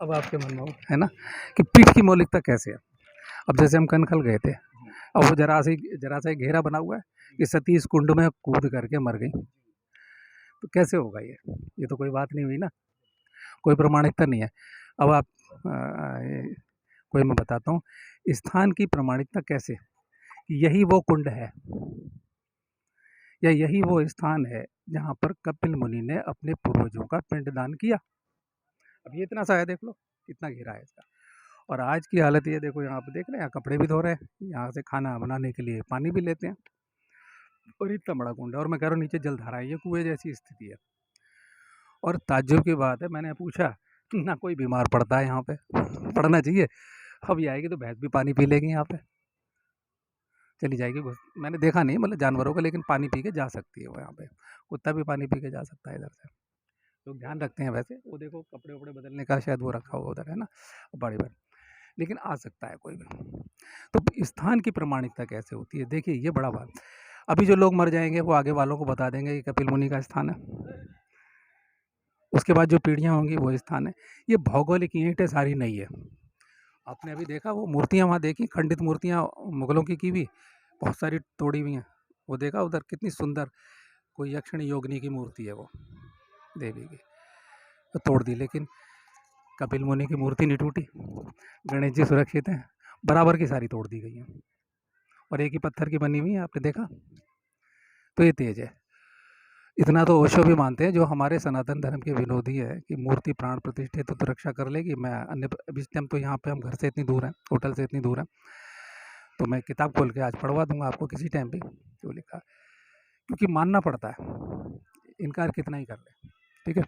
अब आपके मन में हो, है ना, कि पीठ की मौलिकता कैसे है। अब जैसे हम कनखल गए थे, अब वो जरा सा ही घेरा बना हुआ है कि सतीश कुंड में कूद करके मर गई, तो कैसे होगा ये तो कोई बात नहीं हुई ना, कोई प्रामाणिकता नहीं है। अब आप कोई मैं बताता हूँ स्थान की प्रामाणिकता कैसे, यही वो कुंड है या यही वो स्थान है जहाँ पर कपिल मुनि ने अपने पूर्वजों का पिंडदान किया। अब ये इतना सा है, देख लो कितना घेरा है इसका। और आज की हालत ये देखो, यहाँ पे देख रहे हैं, यहाँ कपड़े भी धो रहे हैं, यहाँ से खाना बनाने के लिए पानी भी लेते हैं, और इतना बड़ा कुंड है, और मैं कह रहा हूँ नीचे जलधारा है, ये कुएं जैसी स्थिति है। और ताज्जुब की बात है, मैंने पूछा ना कोई बीमार पड़ता है यहाँ पे, पड़ना चाहिए। अब ये आएगी तो भैंस भी पानी पी लेगी यहाँ पे, चली जाएगी मैंने देखा नहीं मतलब जानवरों को, लेकिन पानी पी के जा सकती है वो यहाँ पे, कुत्ता भी पानी पी के जा सकता है इधर से। लोग ध्यान रखते हैं वैसे, वो देखो कपड़े वपड़े बदलने का शायद वो रखा हुआ उधर, है ना, बड़ी बार, लेकिन आ सकता है कोई भी। तो स्थान की प्रामाणिकता कैसे होती है, देखिए ये बड़ा बात। अभी जो लोग मर जाएंगे वो आगे वालों को बता देंगे कि कपिल मुनि का स्थान है, उसके बाद जो पीढ़ियाँ होंगी वो स्थान है। ये भौगोलिक ईंटें सारी नहीं है। आपने अभी देखा वो मूर्तियाँ वहाँ देखी, खंडित मूर्तियाँ मुगलों की हुई, बहुत सारी तोड़ी हुई हैं, वो देखा उधर कितनी सुंदर, कोई यक्षिणी योगिनी की मूर्ति है वो देवी की, तो तोड़ दी, लेकिन कपिल मुनि की मूर्ति नहीं टूटी, गणेश जी सुरक्षित हैं, बराबर की सारी तोड़ दी गई हैं, और एक ही पत्थर की बनी हुई है, आपने देखा। तो ये तेज है। इतना तो ओशो भी मानते हैं, जो हमारे सनातन धर्म के विरोधी है, कि मूर्ति प्राण प्रतिष्ठित तो रक्षा कर लेगी। मैं अन्य इस टाइम तो यहाँ पे हम घर से इतनी दूर हैं, होटल से इतनी दूर हैं, तो मैं किताब खोल के आज पढ़वा दूंगा आपको किसी टाइम भी जो लिखा, क्योंकि मानना पड़ता है, इनकार कितना ही कर ले, ठीक है।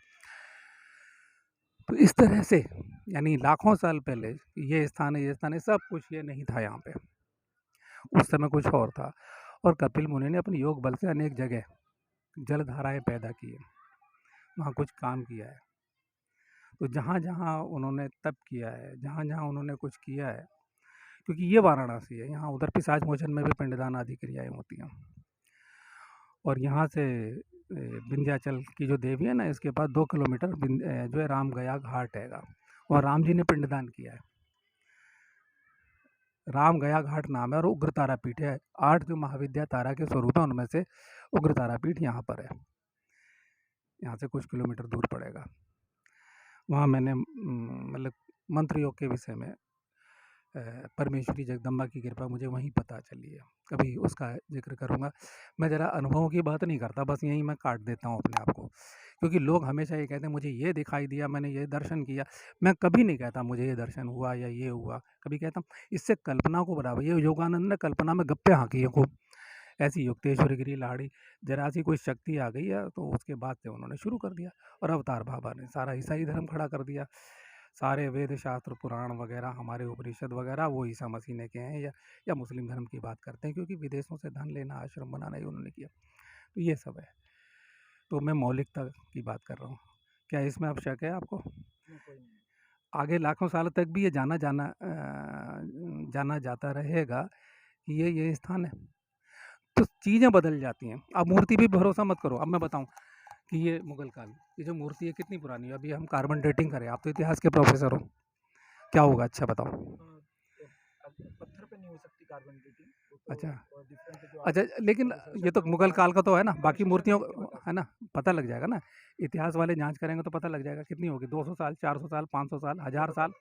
तो इस तरह से यानी लाखों साल पहले ये स्थान है, ये स्थान है, सब कुछ ये नहीं था यहाँ पे, उस समय कुछ और था। और कपिल मुनि ने अपने योग बल से अनेक जगह जलधाराएं पैदा की है, वहाँ कुछ काम किया है। तो जहाँ जहाँ उन्होंने तप किया है, जहाँ जहाँ उन्होंने कुछ किया है, क्योंकि ये वाराणसी है, यहाँ उधर पिशाच मोचन में भी पिंडदान आदि क्रियाएं होती हैं। और यहाँ से विंध्याचल की जो देवी है ना, इसके पास 2 किलोमीटर जो है राम गया घाट हैगा, और राम जी ने पिंडदान किया है। राम गया घाट नाम है, और उग्र तारापीठ है। 8 जो महाविद्या तारा के स्वरूप है उनमें से उग्र तारापीठ यहाँ पर है, यहाँ से कुछ किलोमीटर दूर पड़ेगा। वहाँ मैंने मतलब मंत्र योग के विषय में परमेश्वरी जगदम्बा की कृपा मुझे वहीं पता चली है, कभी उसका जिक्र करूँगा। मैं ज़रा अनुभवों की बात नहीं करता, बस यहीं मैं काट देता हूँ अपने आप को, क्योंकि लोग हमेशा ये कहते हैं मुझे ये दिखाई दिया, मैंने ये दर्शन किया। मैं कभी नहीं कहता मुझे ये दर्शन हुआ या ये हुआ, कभी कहता हूँ इससे कल्पना को बराबर। ये योगानंद ने कल्पना में गप्पे हाँकी है खूब, ऐसी युक्तेश्वर गिरी लाड़ी, जरा सी कोई शक्ति आ गई है तो उसके बाद से उन्होंने शुरू कर दिया, और अवतार बाबा ने सारा ईसाई धर्म खड़ा कर दिया। सारे वेद शास्त्र पुराण वगैरह हमारे उपनिषद वगैरह वो ईसा मसीह ने के हैं, या मुस्लिम धर्म की बात करते हैं, क्योंकि विदेशों से धन लेना, आश्रम बनाना ही उन्होंने किया। तो ये सब है। तो मैं मौलिकता की बात कर रहा हूँ, क्या इसमें अब शक है आपको? आगे लाखों साल तक भी ये जाना जाता रहेगा कि ये स्थान है। तो चीज़ें बदल जाती हैं। अब मूर्ति भी भरोसा मत करो। अब मैं बताऊँ कि ये मुगल काल, ये जो मूर्ति है कितनी पुरानी है। अभी हम कार्बन डेटिंग करें, आप तो इतिहास के प्रोफेसर हो, क्या होगा अच्छा बताओ? अब पत्थर पे नहीं हो सकती कार्बन डेटिंग, वो तो अच्छा डिफरेंट जो अच्छा, लेकिन ये तो मुगल काल का तो है ना, बाकी मूर्तियों है ना, पता लग जाएगा ना, इतिहास वाले जांच करेंगे तो पता लग जाएगा कितनी होगी। 200 साल, 400 साल, 500 साल, 1000 साल,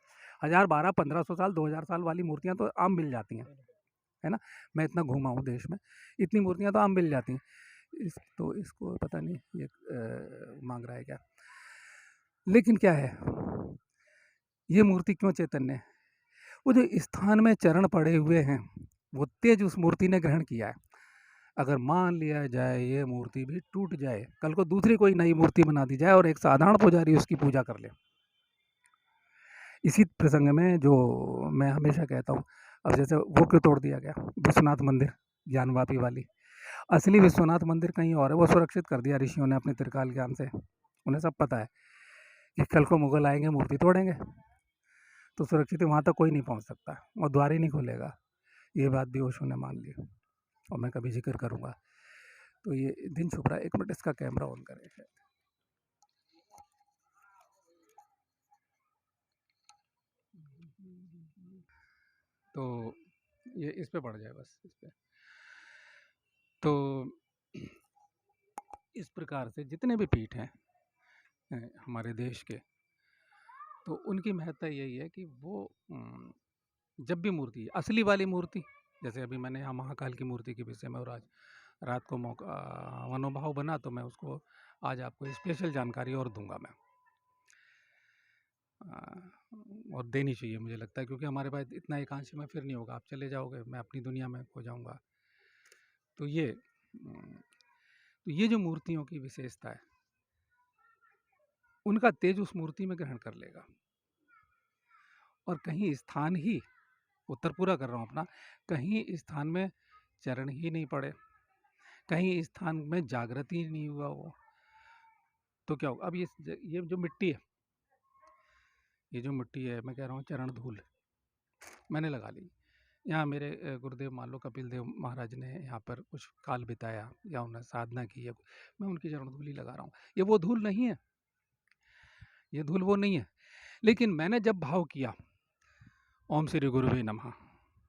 1000, 12, 1500 साल, 2000 साल वाली मूर्तियाँ तो आम मिल जाती हैं, है ना। मैं इतना घूमा हूँ देश में, इतनी मूर्तियाँ तो आम मिल जाती हैं। तो इसको पता नहीं ये मांग रहा है क्या, लेकिन क्या है, ये मूर्ति क्यों चैतन्य है? वो जो स्थान में चरण पड़े हुए हैं, वो तेज उस मूर्ति ने ग्रहण किया है। अगर मान लिया जाए ये मूर्ति भी टूट जाए, कल को दूसरी कोई नई मूर्ति बना दी जाए और एक साधारण पुजारी उसकी पूजा कर ले, इसी प्रसंग में जो मैं हमेशा कहता हूँ, अब जैसे वो क्यों तोड़ दिया गया विश्वनाथ मंदिर, ज्ञानवापी वाली, असली विश्वनाथ मंदिर कहीं और है, वो सुरक्षित कर दिया ऋषियों ने अपने त्रिकाल ज्ञान से। उन्हें सब पता है कि कल को मुगल आएंगे मूर्ति तोड़ेंगे, तो सुरक्षित वहाँ तक कोई नहीं पहुँच सकता, और द्वार ही नहीं खुलेगा। ये बात भी ओशो ने मान ली, और मैं कभी जिक्र करूँगा। तो ये दिन छुप रहा है, 1 मिनट इसका कैमरा ऑन करें शायद। तो ये इस पे पड़ जाए बस इस पे। तो इस प्रकार से जितने भी पीठ हैं हमारे देश के, तो उनकी महत्ता यही है कि वो जब भी मूर्ति असली वाली मूर्ति, जैसे अभी मैंने यहाँ महाकाल की मूर्ति के विषय में और आज रात को मौका मनोभाव बना, तो मैं उसको आज आपको स्पेशल जानकारी और दूंगा मैं, और देनी चाहिए मुझे लगता है, क्योंकि हमारे पास इतना एकांश में फिर नहीं होगा, आप चले जाओगे, मैं अपनी दुनिया में खो जाऊंगा। तो ये जो मूर्तियों की विशेषता है, उनका तेज उस मूर्ति में ग्रहण कर लेगा, और कहीं स्थान ही, उत्तर पूरा कर रहा हूँ अपना, कहीं स्थान में चरण ही नहीं पड़े, कहीं स्थान में जागृत ही नहीं हुआ वो, तो क्या होगा? अब ये जो मिट्टी है, ये जो मिट्टी है, मैं कह रहा हूँ चरण धूल मैंने लगा ली। यहाँ मेरे गुरुदेव मान लो कपिल देव महाराज ने यहाँ पर कुछ काल बिताया या उन्हें साधना की है, मैं उनकी चरण धूल ही लगा रहा हूँ। ये वो धूल नहीं है, ये धूल वो नहीं है, लेकिन मैंने जब भाव किया ओम श्री गुरुवे नमः,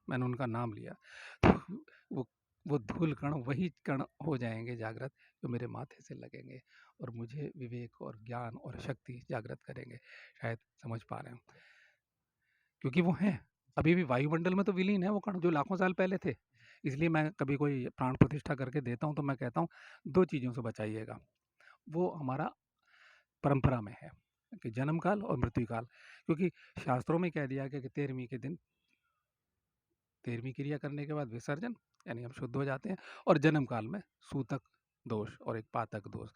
मैंने उनका नाम लिया, तो वो धूल कण वही कण हो जाएंगे जागृत, जो मेरे माथे से लगेंगे और मुझे विवेक और ज्ञान और शक्ति जागृत करेंगे। शायद समझ पा रहे हो, क्योंकि वो हैं अभी भी वायुमंडल में, तो विलीन है वो कण जो लाखों साल पहले थे। इसलिए मैं कभी कोई प्राण प्रतिष्ठा करके देता हूँ तो मैं कहता हूँ 2 चीज़ों से बचाइएगा, वो हमारा परंपरा में है कि जन्म काल और मृत्यु काल, क्योंकि शास्त्रों में कह दिया गया कि 13वीं के दिन 13वीं क्रिया करने के बाद विसर्जन, यानी हम शुद्ध हो जाते हैं, और जन्म काल में सूतक दोष और एक पातक दोष,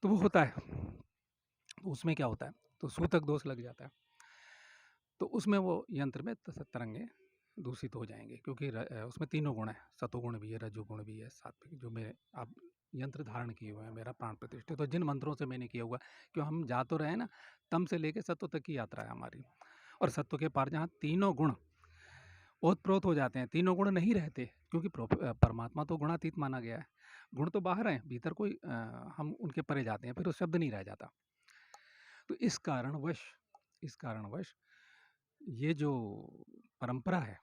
तो वो होता है। तो उसमें क्या होता है, तो सूतक दोष लग जाता है, तो उसमें वो यंत्र में तरंगे दूषित हो जाएंगे, क्योंकि उसमें तीनों गुण है, सतोगुण भी है, रजोगुण भी है, सात्विक, जो मेरे आप यंत्र धारण किए हुए हैं, मेरा प्राण प्रतिष्ठित, तो जिन मंत्रों से मैंने किया हुआ, क्यों हम जा तो रहे ना, तम से लेके सत्व तक की यात्रा है हमारी, और सत्व के पार जहाँ तीनों गुण ओतप्रोत हो जाते हैं, तीनों गुण नहीं रहते, क्योंकि परमात्मा तो गुणातीत माना गया है, गुण तो बाहर हैं, भीतर कोई हम उनके परे जाते हैं, फिर वो शब्द नहीं रह जाता। तो इस कारणवश ये जो परंपरा है,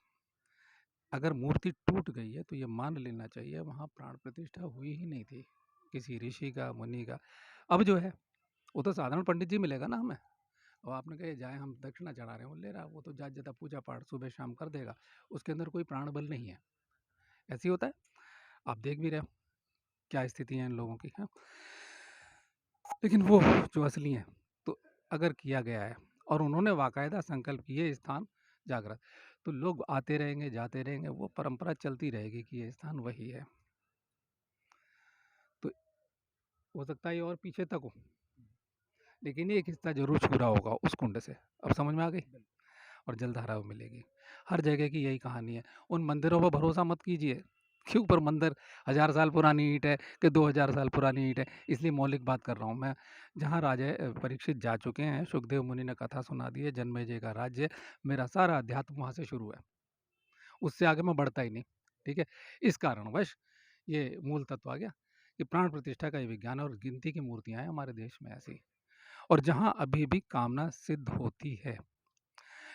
अगर मूर्ति टूट गई है तो ये मान लेना चाहिए वहाँ प्राण प्रतिष्ठा हुई ही नहीं थी किसी ऋषि का, मुनि का। अब जो है वो तो साधारण पंडित जी मिलेगा ना हमें, और आपने कहे जाए हम दक्षिणा चढ़ा रहे हैं, वो ले रहा, वो तो जात जता पूजा पाठ सुबह शाम कर देगा, उसके अंदर कोई प्राण बल नहीं है। ऐसे ही होता है, आप देख भी रहे हो क्या स्थिति है इन लोगों की, है। लेकिन वो जो असली है, तो अगर किया गया है और उन्होंने बाकायदा संकल्प किए स्थान जागृत, तो लोग आते रहेंगे जाते रहेंगे, वो परंपरा चलती रहेगी कि ये स्थान वही है। तो हो सकता है ये और पीछे तक हो, लेकिन एक हिस्सा जरूर छूरा होगा उस कुंड से। अब समझ में आ गई, और जलधारा मिलेगी। हर जगह की यही कहानी है। उन मंदिरों पर भरोसा मत कीजिए कि ऊपर मंदिर 1000 साल पुरानी ईंट है कि 2000 साल पुरानी ईंट है, इसलिए मौलिक बात कर रहा हूँ मैं। जहाँ राजा परीक्षित जा चुके हैं, सुखदेव मुनि ने कथा सुना दी है, जन्मेजय का राज्य, मेरा सारा अध्यात्म वहाँ से शुरू है, उससे आगे मैं बढ़ता ही नहीं। ठीक है, इस कारणवश ये मूल तत्व आ गया कि प्राण प्रतिष्ठा का ये विज्ञान है, और गिनती की मूर्तियाँ हैं हमारे देश में ऐसी, और जहाँ अभी भी कामना सिद्ध होती है।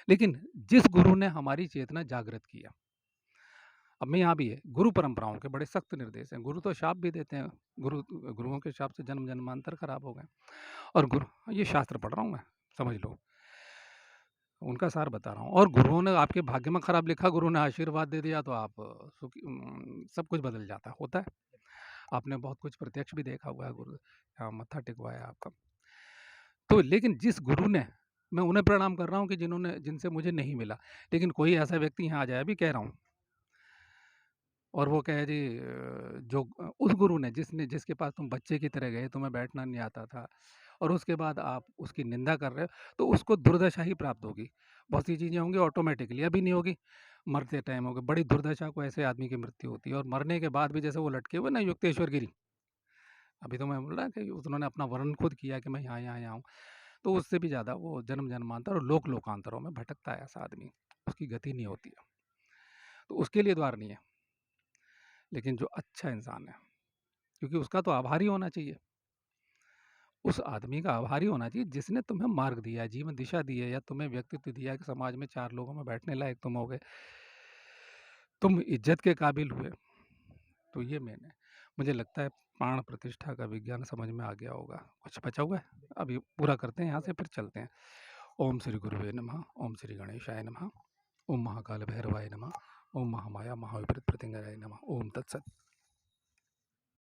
लेकिन जिस गुरु ने हमारी चेतना जागृत किया, अब मैं यहाँ भी है, गुरु परंपराओं के बड़े सख्त निर्देश हैं। गुरु तो शाप भी देते हैं, गुरुओं के शाप से जन्म जन्मांतर खराब हो गए। और गुरु, ये शास्त्र पढ़ रहा हूँ मैं, समझ लो, उनका सार बता रहा हूँ। और गुरुओं ने आपके भाग्य में खराब लिखा, गुरु ने आशीर्वाद दे दिया, तो आप सब कुछ बदल जाता होता है। आपने बहुत कुछ प्रत्यक्ष भी देखा हुआ है, गुरु यहाँ मत्था टिकवाया आपका। तो लेकिन जिस गुरु ने, मैं उन्हें प्रणाम कर रहा हूँ कि जिनसे मुझे नहीं मिला, लेकिन कोई ऐसा व्यक्ति यहाँ आ जाए, अभी कह रहा हूँ, और वो कहे जी जो उस गुरु ने जिसके पास तुम बच्चे की तरह गए, तुम्हें बैठना नहीं आता था, और उसके बाद आप उसकी निंदा कर रहे हो, तो उसको दुर्दशा ही प्राप्त होगी। बहुत सी चीज़ें होंगी ऑटोमेटिकली, अभी नहीं होगी, मरते टाइम होगी। बड़ी दुर्दशा को ऐसे आदमी की मृत्यु होती है, और मरने के बाद भी जैसे वो लटके हुए ना युक्तेश्वर गिरी, अभी तो मैं बोल रहा कि उन्होंने अपना वर्णन खुद किया कि मैं यहाँ यहाँ यहाँ हूँ, तो उससे भी ज़्यादा वो जन्म जन्मांतर और लोकांतरों में भटकता है ऐसा आदमी, उसकी गति नहीं होती है, तो उसके लिए द्वार नहीं है। लेकिन जो अच्छा इंसान है, क्योंकि उसका तो आभारी होना चाहिए, उस आदमी का आभारी होना चाहिए जिसने तुम्हें मार्ग दिया है, जीवन दिशा दी है या तुम्हें व्यक्तित्व दिया है कि समाज में 4 लोगों में बैठने लायक तुम हो गए। तुम इज़्ज़त के काबिल हुए। तो ये मेन है। मुझे लगता है प्राण प्रतिष्ठा का विज्ञान समझ में आ गया होगा। कुछ बचा हुआ है? अभी पूरा करते हैं यहाँ से फिर चलते हैं। ओम श्री गुरुवे नमः, ओम श्री गणेशाय नमः, ओम महाकाल भैरवाय नमः, ओम महामाया महाविपरीत प्रत्यंगाय नमः, ओम तत्सत।